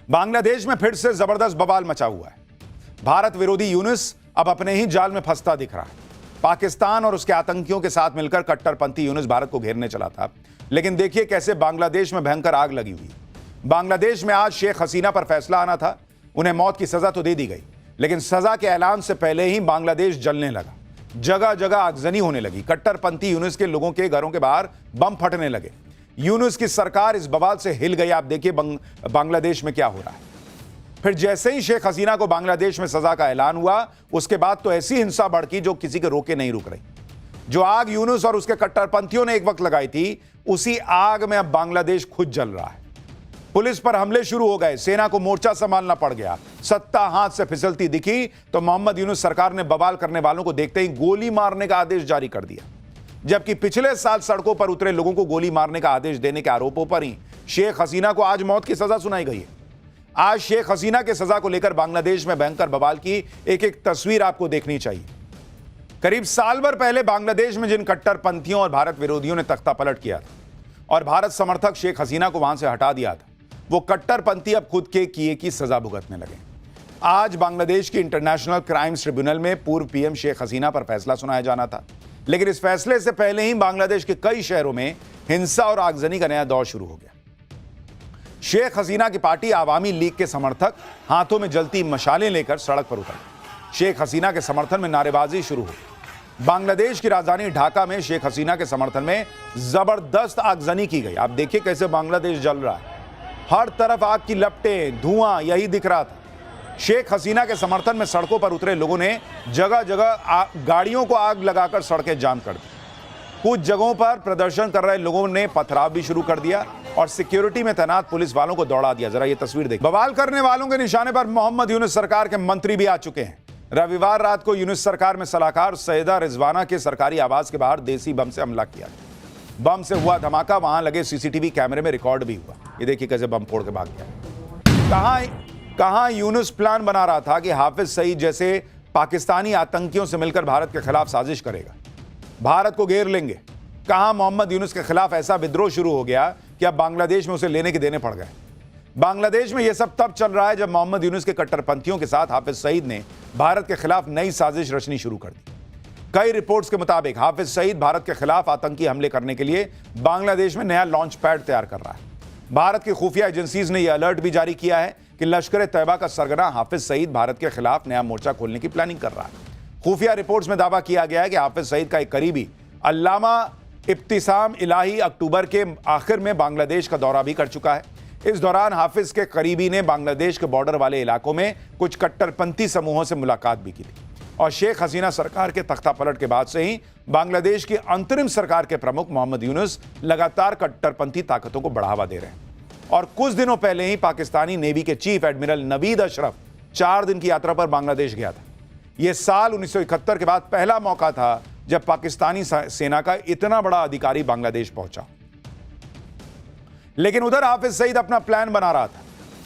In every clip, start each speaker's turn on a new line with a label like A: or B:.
A: बांग्लादेश में फिर से जबरदस्त बवाल मचा हुआ है। भारत विरोधी यूनुस अब अपने ही जाल में फंसता दिख रहा है। पाकिस्तान और उसके आतंकियों के साथ मिलकर कट्टरपंथी यूनुस भारत को घेरने चला था, लेकिन देखिए कैसे बांग्लादेश में भयंकर आग लगी हुई। बांग्लादेश में आज शेख हसीना पर फैसला आना था। उन्हें मौत की सजा तो दे दी गई, लेकिन सजा के ऐलान से पहले ही बांग्लादेश जलने लगा। जगह जगह आगजनी होने लगी। कट्टरपंथी यूनुस के लोगों के घरों के बाहर बम फटने लगे। यूनुस की सरकार इस बवाल से हिल गई। आप देखिए बांग्लादेश में क्या हो रहा है। फिर जैसे ही शेख हसीना को बांग्लादेश में सजा का ऐलान हुआ, उसके बाद तो ऐसी हिंसा भड़की जो किसी के रोके नहीं रुक रही। जो आग यूनुस और उसके कट्टरपंथियों ने एक वक्त लगाई थी, उसी आग में अब बांग्लादेश खुद जल रहा है। पुलिस पर हमले शुरू हो गए, सेना को मोर्चा संभालना पड़ गया, सत्ता हाथ से फिसलती दिखी तो मोहम्मद यूनुस सरकार ने बवाल करने वालों को देखते ही गोली मारने का आदेश जारी कर दिया। जबकि पिछले साल सड़कों पर उतरे लोगों को गोली मारने का आदेश देने के आरोपों पर ही शेख हसीना को आज मौत की सजा सुनाई गई है। आज शेख हसीना की सजा को लेकर बांग्लादेश में भयंकर बवाल की एक एक तस्वीर आपको देखनी चाहिए। करीब साल भर पहले बांग्लादेश में जिन कट्टरपंथियों और भारत विरोधियों ने तख्ता पलट किया था और भारत समर्थक शेख हसीना को वहां से हटा दिया था, वो कट्टरपंथी अब खुद के किए की सजा भुगतने लगे। आज बांग्लादेश की इंटरनेशनल क्राइम्स ट्रिब्यूनल में पूर्व पीएम शेख हसीना पर फैसला सुनाया जाना था, लेकिन इस फैसले से पहले ही बांग्लादेश के कई शहरों में हिंसा और आगजनी का नया दौर शुरू हो गया। शेख हसीना की पार्टी आवामी लीग के समर्थक हाथों में जलती मशालें लेकर सड़क पर उतरे। शेख हसीना के समर्थन में नारेबाजी शुरू हुई। बांग्लादेश की राजधानी ढाका में शेख हसीना के समर्थन में जबरदस्त आगजनी की गई। आप देखिए कैसे बांग्लादेश जल रहा है। हर तरफ आग की लपटें, धुआं यही दिख रहा था। शेख हसीना के समर्थन में सड़कों पर उतरे लोगों ने जगह जगह गाड़ियों को आग लगाकर सड़कें जाम कर दी। कुछ जगहों पर प्रदर्शन कर रहे लोगों ने पथराव भी शुरू कर दिया और सिक्योरिटी में तैनात पुलिस वालों को दौड़ा दिया। जरा ये तस्वीर देखिए। बवाल करने वालों के निशाने पर मोहम्मद यूनुस सरकार के मंत्री भी आ चुके हैं। रविवार रात को यूनुस सरकार में सलाहकार सैयदा रिजवाना के सरकारी आवास के बाहर देसी बम से हमला किया। बम से हुआ धमाका वहां लगे सीसीटीवी कैमरे में रिकॉर्ड भी हुआ। ये देखिए कैसे बम फोड़ के भाग गया। कहां यूनुस प्लान बना रहा था कि हाफिज सईद जैसे पाकिस्तानी आतंकियों से मिलकर भारत के खिलाफ साजिश करेगा, भारत को घेर लेंगे। कहां मोहम्मद यूनुस के खिलाफ ऐसा विद्रोह शुरू हो गया कि अब बांग्लादेश में उसे लेने के देने पड़ गए। बांग्लादेश में यह सब तब चल रहा है जब मोहम्मद यूनुस के कट्टरपंथियों के साथ हाफिज सईद ने भारत के खिलाफ नई साजिश रचनी शुरू कर दी। कई रिपोर्ट्स के मुताबिक हाफिज सईद भारत के खिलाफ आतंकी हमले करने के लिए बांग्लादेश में नया लॉन्च पैड तैयार कर रहा है। भारत की खुफिया एजेंसीज ने यह अलर्ट भी जारी किया है कि लश्कर तैयबा का सरगना हाफिज सईद भारत के खिलाफ नया मोर्चा खोलने की प्लानिंग कर रहा है। खुफिया रिपोर्ट्स में दावा किया गया है कि हाफिज सईद का एक करीबी अल्लामा इब्तिसाम इलाही अक्टूबर के आखिर में बांग्लादेश का दौरा भी कर चुका है। इस दौरान हाफिज के करीबी ने बांग्लादेश के बॉर्डर वाले इलाकों में कुछ कट्टरपंथी समूहों से मुलाकात भी की थी। और शेख हसीना सरकार के तख्ता पलट के बाद से ही बांग्लादेश की अंतरिम सरकार के प्रमुख मोहम्मद यूनुस लगातार कट्टरपंथी ताकतों को बढ़ावा दे रहे हैं। और कुछ दिनों पहले ही पाकिस्तानी नेवी के चीफ एडमिरल नवीद अशरफ 4 दिन की यात्रा पर बांग्लादेश गया था। यह साल 1971 के बाद पहला मौका था जब पाकिस्तानी सेना का इतना बड़ा अधिकारी बांग्लादेश पहुंचा। लेकिन उधर हाफिज सईद अपना प्लान बना रहा था,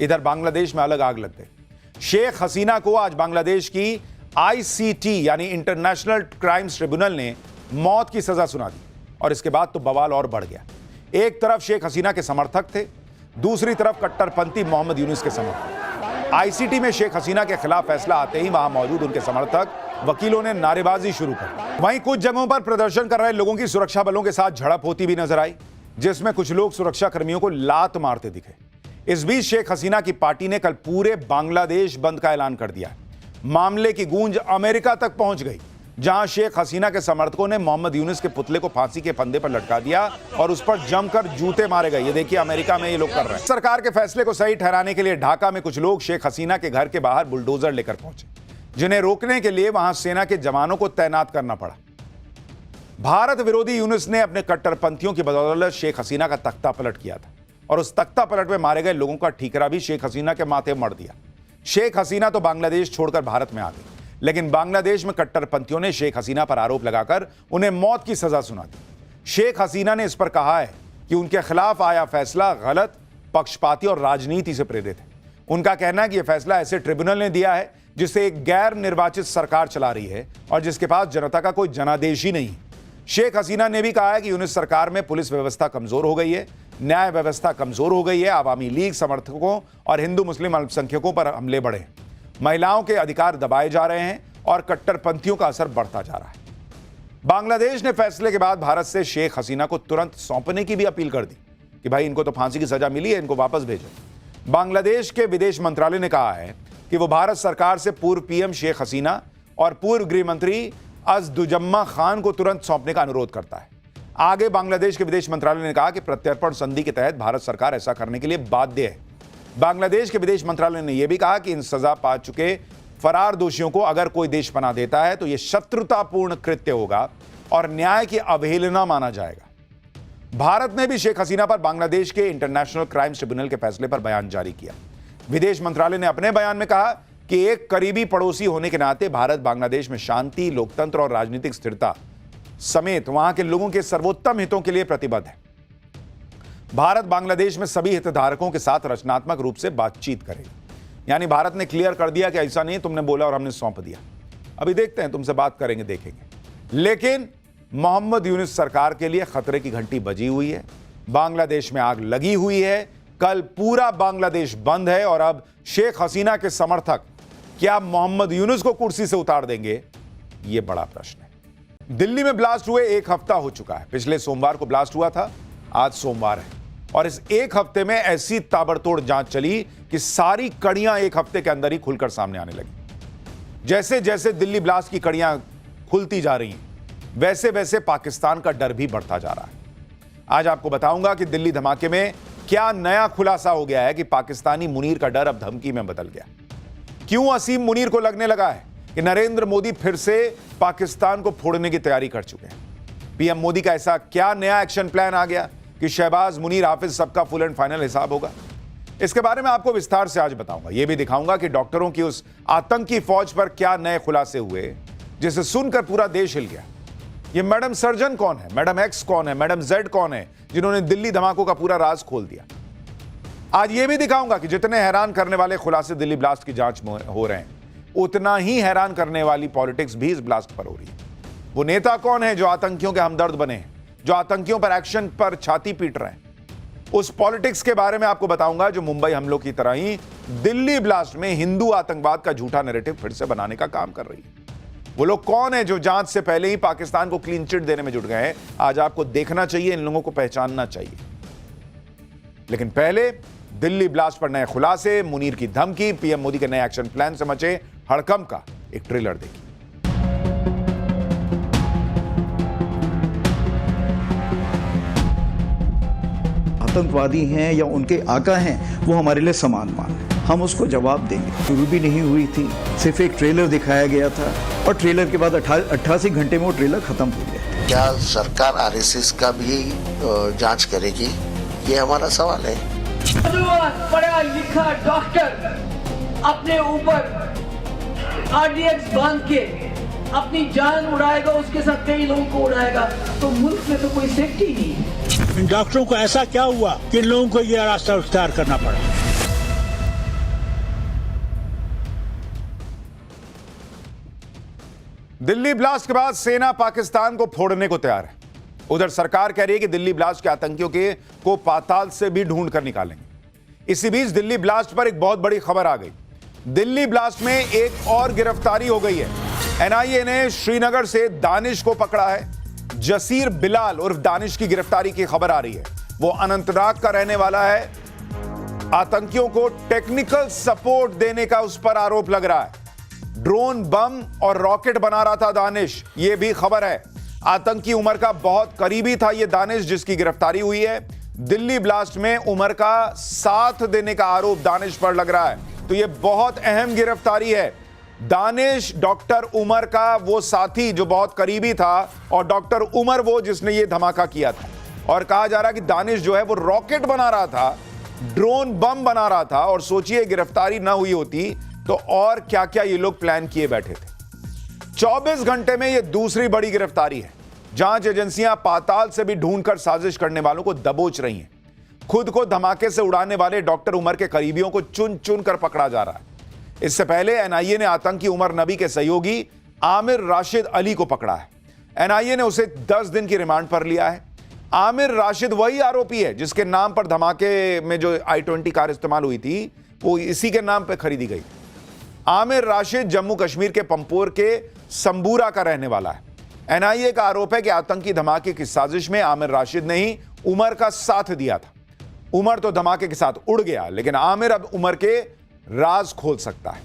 A: इधर बांग्लादेश में अलग आग लग गई। शेख हसीना को आज बांग्लादेश की ICT यानी इंटरनेशनल क्राइम्स ट्रिब्यूनल ने मौत की सजा सुना दी और इसके बाद तो बवाल और बढ़ गया। एक तरफ शेख हसीना के समर्थक थे, दूसरी तरफ कट्टरपंथी मोहम्मद यूनुस के समर्थक। ICT में शेख हसीना के खिलाफ फैसला आते ही वहां मौजूद उनके समर्थक वकीलों ने नारेबाजी शुरू कर। वहीं कुछ जगहों पर प्रदर्शन कर रहे लोगों की सुरक्षा बलों के साथ झड़प होती भी नजर आई, जिसमें कुछ लोग सुरक्षा कर्मियों को लात मारते दिखे। इस बीच शेख हसीना की पार्टी ने कल पूरे बांग्लादेश बंद का ऐलान कर दिया। मामले की गूंज अमेरिका तक पहुंच गई, जहां शेख हसीना के समर्थकों ने मोहम्मद यूनुस के पुतले को फांसी के फंदे पर लटका दिया और उस पर जमकर जूते मारे गए। ये देखिए अमेरिका में ये लोग कर रहे हैं। सरकार के फैसले को सही ठहराने के लिए ढाका में कुछ लोग शेख हसीना के घर के बाहर बुलडोजर लेकर पहुंचे, जिन्हें रोकने के लिए वहां सेना के जवानों को तैनात करना पड़ा। भारत विरोधी यूनुस ने अपने कट्टरपंथियों की बदौलत शेख हसीना का तख्ता पलट किया था और उस तख्ता पलट में मारे गए लोगों का ठीकरा भी शेख हसीना के माथे मढ़ दिया। शेख हसीना तो बांग्लादेश छोड़कर भारत में आ गई, लेकिन बांग्लादेश में कट्टरपंथियों ने शेख हसीना पर आरोप लगाकर उन्हें मौत की सजा सुना दी। शेख हसीना ने इस पर कहा है कि उनके खिलाफ आया फैसला गलत, पक्षपाती और राजनीति से प्रेरित है। उनका कहना है कि यह फैसला ऐसे ट्रिब्यूनल ने दिया है जिसे एक गैर निर्वाचित सरकार चला रही है और जिसके पास जनता का कोई जनादेश ही नहीं है। शेख हसीना ने भी कहा है कि यूनुस सरकार में पुलिस व्यवस्था कमजोर हो गई है, न्याय व्यवस्था कमजोर हो गई है। आवामी लीग समर्थकों और हिंदू मुस्लिम अल्पसंख्यकों पर हमले बढ़े, महिलाओं के अधिकार दबाए जा रहे हैं और कट्टरपंथियों का असर बढ़ता जा रहा है। बांग्लादेश ने फैसले के बाद भारत से शेख हसीना को तुरंत सौंपने की भी अपील कर दी कि भाई इनको तो फांसी की सजा मिली है, इनको वापस भेजो। बांग्लादेश के विदेश मंत्रालय ने कहा है कि वो भारत सरकार से पूर्व पीएम शेख हसीना और पूर्व गृह मंत्री अज़दुज़म्मा खान को तुरंत सौंपने का अनुरोध करता है। आगे बांग्लादेश के विदेश मंत्रालय ने कहा कि प्रत्यर्पण संधि के तहत भारत सरकार ऐसा करने के लिए बाध्य है। बांग्लादेश के विदेश मंत्रालय ने यह भी कहा कि इन सजा पा चुके फरार दोषियों को अगर कोई देश पनाह देता है तो यह शत्रुतापूर्ण कृत्य होगा और न्याय की अवहेलना माना जाएगा। भारत ने भी शेख हसीना पर बांग्लादेश के इंटरनेशनल क्राइम ट्रिब्यूनल के फैसले पर बयान जारी किया। विदेश मंत्रालय ने अपने बयान में कहा कि एक करीबी पड़ोसी होने के नाते भारत बांग्लादेश में शांति, लोकतंत्र और राजनीतिक स्थिरता समेत वहां के लोगों के सर्वोत्तम हितों के लिए प्रतिबद्ध है। भारत बांग्लादेश में सभी हितधारकों के साथ रचनात्मक रूप से बातचीत करेगा। यानी भारत ने क्लियर कर दिया कि ऐसा नहीं तुमने बोला और हमने सौंप दिया, अभी देखते हैं, तुमसे बात करेंगे, देखेंगे। लेकिन मोहम्मद यूनुस सरकार के लिए खतरे की घंटी बजी हुई है। बांग्लादेश में आग लगी हुई है। कल पूरा बांग्लादेश बंद है और अब शेख हसीना के समर्थक क्या मोहम्मद यूनुस को कुर्सी से उतार देंगे, यह बड़ा प्रश्न है। दिल्ली में ब्लास्ट हुए एक हफ्ता हो चुका है। पिछले सोमवार को ब्लास्ट हुआ था, आज सोमवार है और इस एक हफ्ते में ऐसी ताबड़तोड़ जांच चली कि सारी कड़ियां एक हफ्ते के अंदर ही खुलकर सामने आने लगी। जैसे जैसे दिल्ली ब्लास्ट की कड़ियां खुलती जा रही हैं, वैसे वैसे पाकिस्तान का डर भी बढ़ता जा रहा है। आज आपको बताऊंगा कि दिल्ली धमाके में क्या नया खुलासा हो गया है कि पाकिस्तानी मुनीर का डर अब धमकी में बदल गया। क्यों असीम मुनीर को लगने लगा है कि नरेंद्र मोदी फिर से पाकिस्तान को फोड़ने की तैयारी कर चुके हैं। पीएम मोदी का ऐसा क्या नया एक्शन प्लान आ गया कि शहबाज, मुनीर, हाफिज सबका फुल एंड फाइनल हिसाब होगा। इसके बारे में आपको विस्तार से आज बताऊंगा। यह भी दिखाऊंगा कि डॉक्टरों की उस आतंकी फौज पर क्या नए खुलासे हुए जिसे सुनकर पूरा देश हिल गया। ये मैडम सर्जन कौन है, मैडम एक्स कौन है, मैडम जेड कौन है, जिन्होंने दिल्ली धमाकों का पूरा राज खोल दिया। आज यह भी दिखाऊंगा कि जितने हैरान करने वाले खुलासे दिल्ली ब्लास्ट की जांच में हो रहे हैं, उतना ही हैरान करने वाली पॉलिटिक्स भी इस ब्लास्ट पर हो रही है। वो नेता कौन है जो आतंकियों के हमदर्द बने हैं, जो आतंकियों पर एक्शन पर छाती पीट रहे हैं। उस पॉलिटिक्स के बारे में आपको बताऊंगा जो मुंबई हमलों की तरह ही दिल्ली ब्लास्ट में हिंदू आतंकवाद का झूठा नैरेटिव फिर से बनाने का काम कर रही है। वो लोग कौन है जो जांच से पहले ही पाकिस्तान को क्लीन चिट देने में जुट गए हैं। आज आपको देखना चाहिए, इन लोगों को पहचानना चाहिए। लेकिन पहले दिल्ली ब्लास्ट पर नए खुलासे, मुनीर की धमकी, पीएम मोदी के नए एक्शन प्लान से मचे हड़कंप का एक ट्रेलर देखिए।
B: आतंकवादी हैं या उनके आका हैं, वो हमारे लिए समान मान है। हम उसको जवाब देंगे। शुरू भी नहीं हुई थी, सिर्फ एक ट्रेलर दिखाया गया था और ट्रेलर के बाद 88 घंटे में वो ट्रेलर खत्म हो गया।
C: क्या सरकार आरएसएस का भी जांच करेगी, ये हमारा सवाल है।
D: पढ़ा लिखा डॉक्टर अपने ऊपर आरडीएक्स बांध के अपनी जान उड़ाएगा, उसके साथ कई लोगों को उड़ाएगा, तो मुल्क में तो कोई सेफ्टी नहीं है।
E: इन डॉक्टरों को ऐसा क्या हुआ कि लोगों को यह रास्ता इख्तियार करना पड़ा।
A: दिल्ली ब्लास्ट के बाद सेना पाकिस्तान को फोड़ने को तैयार है। उधर सरकार कह रही है कि दिल्ली ब्लास्ट के आतंकियों को पाताल से भी ढूंढ कर निकालेंगे। इसी बीच दिल्ली ब्लास्ट पर एक बहुत बड़ी खबर आ गई। दिल्ली ब्लास्ट में एक और गिरफ्तारी हो गई है। एनआईए ने श्रीनगर से दानिश को पकड़ा है। जसीर बिलाल उर्फ दानिश की गिरफ्तारी की खबर आ रही है। वो अनंतनाग का रहने वाला है। आतंकियों को टेक्निकल सपोर्ट देने का उस पर आरोप लग रहा है। ड्रोन, बम और रॉकेट बना रहा था दानिश, यह भी खबर है। आतंकी उमर का बहुत करीबी था यह दानिश जिसकी गिरफ्तारी हुई है। दिल्ली ब्लास्ट में उमर का साथ देने का आरोप दानिश पर लग रहा है, तो यह बहुत अहम गिरफ्तारी है। दानिश डॉक्टर उमर का वो साथी जो बहुत करीबी था और डॉक्टर उमर वो जिसने ये धमाका किया था। और कहा जा रहा कि दानिश जो है वो रॉकेट बना रहा था, ड्रोन बम बना रहा था। और सोचिए गिरफ्तारी ना हुई होती तो और क्या क्या ये लोग प्लान किए बैठे थे। 24 घंटे में ये दूसरी बड़ी गिरफ्तारी है। जांच एजेंसियां पाताल से भी ढूंढकर साजिश करने वालों को दबोच रही हैं। खुद को धमाके से उड़ाने वाले डॉक्टर उमर के करीबियों को चुन चुन कर पकड़ा जा रहा है। इससे पहले एनआईए ने आतंकी उमर नबी के सहयोगी आमिर राशिद अली को पकड़ा है। एनआईए ने उसे 10 दिन की रिमांड पर लिया है। आमिर राशिद वही आरोपी है जिसके नाम पर धमाके में जो i20 कार इस्तेमाल हुई थी वो इसी के नाम पे खरीदी गई। आमिर राशिद जम्मू कश्मीर के पंपोर के संबूरा का रहने वाला है। एनआईए का आरोप है कि आतंकी धमाके की साजिश में आमिर राशिद ने ही उमर का साथ दिया था। उमर तो धमाके के साथ उड़ गया, लेकिन आमिर अब उमर के राज खोल सकता है।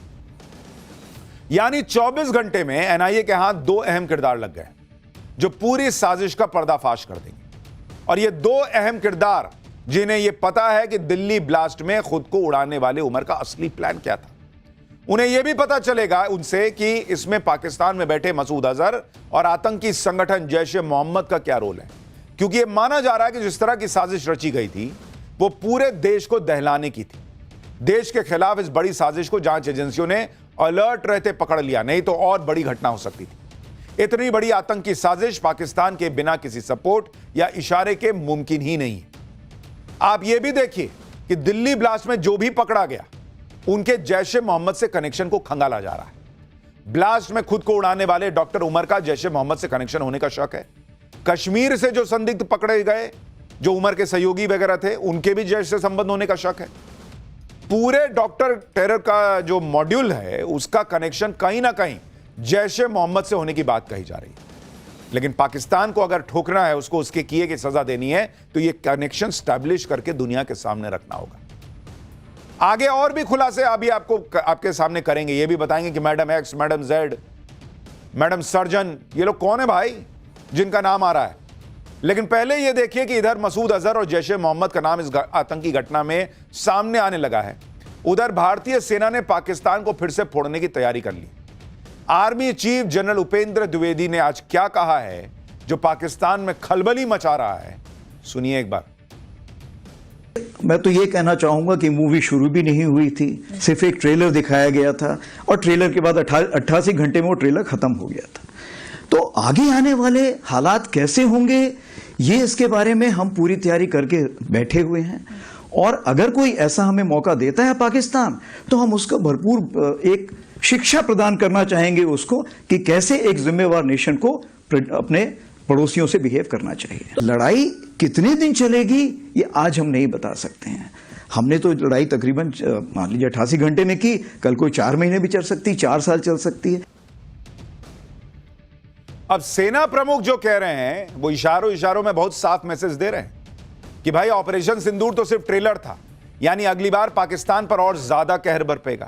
A: यानी 24 घंटे में एनआईए के हाथ दो अहम किरदार लग गए जो पूरी साजिश का पर्दाफाश कर देंगे। और ये दो अहम किरदार जिन्हें यह पता है कि दिल्ली ब्लास्ट में खुद को उड़ाने वाले उमर का असली प्लान क्या था। उन्हें यह भी पता चलेगा उनसे कि इसमें पाकिस्तान में बैठे मसूद अजहर और आतंकी संगठन जैश ए मोहम्मद का क्या रोल है, क्योंकि यह माना जा रहा है कि जिस तरह की साजिश रची गई थी वो पूरे देश को दहलाने की थी। देश के खिलाफ इस बड़ी साजिश को जांच एजेंसियों ने अलर्ट रहते पकड़ लिया, नहीं तो और बड़ी घटना हो सकती थी। इतनी बड़ी आतंकी साजिश पाकिस्तान के बिना किसी सपोर्ट या इशारे के मुमकिन ही नहीं है। आप यह भी देखिए कि दिल्ली ब्लास्ट में जो भी पकड़ा गया उनके जैश ए मोहम्मद से कनेक्शन को खंगाला जा रहा है। ब्लास्ट में खुद को उड़ाने वाले डॉक्टर उमर का जैश ए मोहम्मद से कनेक्शन होने का शक है। कश्मीर से जो संदिग्ध पकड़े गए जो उमर के सहयोगी वगैरह थे उनके भी जैश से संबंध होने का शक है। पूरे डॉक्टर टेरर का जो मॉड्यूल है उसका कनेक्शन कहीं ना कहीं जैश ए मोहम्मद से होने की बात कही जा रही है। लेकिन पाकिस्तान को अगर ठोकना है, उसको उसके किए की सजा देनी है, तो यह कनेक्शन स्टैब्लिश करके दुनिया के सामने रखना होगा। आगे और भी खुलासे अभी आपके सामने करेंगे। ये भी बताएंगे कि madam x, madam Z, madam surgeon, ये लोग कौन है भाई जिनका नाम आ रहा है। लेकिन पहले यह देखिए कि इधर मसूद अजहर और जैश ए मोहम्मद का नाम इस आतंकी घटना में सामने आने लगा है। उधर भारतीय सेना ने पाकिस्तान को फिर से फोड़ने की तैयारी कर ली। Army chief general Upendra Dwivedi ने आज क्या कहा है जो पाकिस्तान में खलबली मचा रहा है, सुनिए एक बार।
B: मैं तो ये कहना चाहूंगा कि मूवी शुरू भी नहीं हुई थी, सिर्फ एक ट्रेलर दिखाया गया था और ट्रेलर के बाद 88 घंटे में वो ट्रेलर खत्म हो गया था। तो आगे आने वाले हालात कैसे होंगे ये इसके बारे में हम पूरी तैयारी करके बैठे हुए हैं। और अगर कोई ऐसा हमें मौका देता है पाकिस्तान, तो हम उसको भरपूर एक शिक्षा प्रदान करना चाहेंगे उसको कि कैसे एक जिम्मेवार नेशन को अपने पड़ोसियों से बिहेव करना चाहिए। लड़ाई कितने दिन चलेगी ये आज हम नहीं बता सकते हैं। हमने तो लड़ाई तकरीबन मान लीजिए 88 घंटे में की, कल कोई 4 महीने भी चल सकती, 4 साल चल सकती है।
A: अब सेना प्रमुख जो कह रहे हैं वो इशारों में बहुत साफ मैसेज दे रहे हैं कि भाई ऑपरेशन सिंदूर तो सिर्फ ट्रेलर था, यानी अगली बार पाकिस्तान पर और ज्यादा कहर बरपेगा।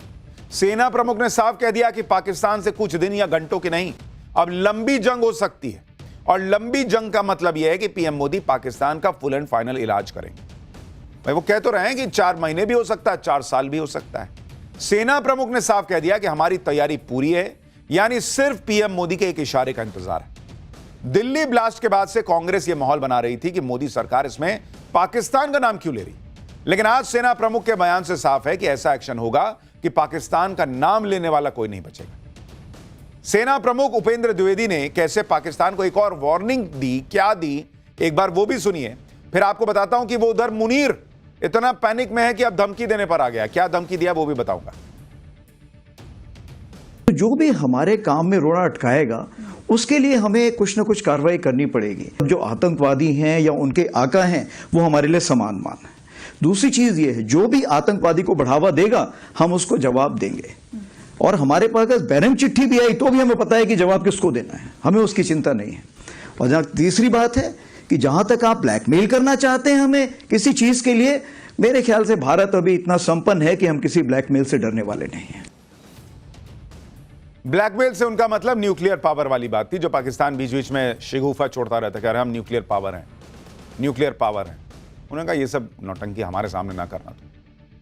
A: सेना प्रमुख ने साफ कह दिया कि पाकिस्तान से कुछ दिन या घंटों की नहीं, अब लंबी जंग हो सकती है। और लंबी जंग का मतलब यह है कि पीएम मोदी पाकिस्तान का फुल एंड फाइनल इलाज करेंगे। भाई वो कह तो रहे हैं कि 4 महीने भी हो सकता है, 4 साल भी हो सकता है। सेना प्रमुख ने साफ कह दिया कि हमारी तैयारी पूरी है, यानी सिर्फ पीएम मोदी के एक इशारे का इंतजार है। दिल्ली ब्लास्ट के बाद से कांग्रेस यह माहौल बना रही थी कि मोदी सरकार इसमें पाकिस्तान का नाम क्यों ले रही, लेकिन आज सेना प्रमुख के बयान से साफ है कि ऐसा एक्शन होगा कि पाकिस्तान का नाम लेने वाला कोई नहीं बचेगा। सेना प्रमुख उपेंद्र द्विवेदी ने कैसे पाकिस्तान को एक और वार्निंग दी, क्या दी, एक बार वो भी सुनिए, फिर आपको बताता हूं कि वो उधर मुनीर इतना पैनिक में है कि अब धमकी देने पर आ गया। क्या धमकी दिया वो भी बताऊंगा।
B: जो भी हमारे काम में रोड़ा अटकाएगा उसके लिए हमें कुछ ना कुछ कार्रवाई करनी पड़ेगी। जो आतंकवादी हैं या उनके आका हैं वो हमारे लिए समान मान है। दूसरी चीज ये है, जो भी आतंकवादी को बढ़ावा देगा हम उसको जवाब देंगे। और हमारे पास अगर बैरंग चिट्ठी भी आई तो भी हमें पता है कि जवाब किसको देना है, हमें उसकी चिंता नहीं है। और जहां तीसरी बात है कि जहां तक आप ब्लैकमेल करना चाहते हैं हमें किसी चीज के लिए, मेरे ख्याल से भारत अभी इतना संपन्न है कि हम किसी ब्लैकमेल से डरने वाले नहीं हैं।
A: ब्लैकमेल से उनका मतलब न्यूक्लियर पावर वाली बात थी, जो पाकिस्तान बीच बीच में शिगुफा छोड़ता रहता है कि अरे हम न्यूक्लियर पावर हैं, न्यूक्लियर पावर हैं। उन्होंने कहा ये सब नौटंकी हमारे सामने ना करना।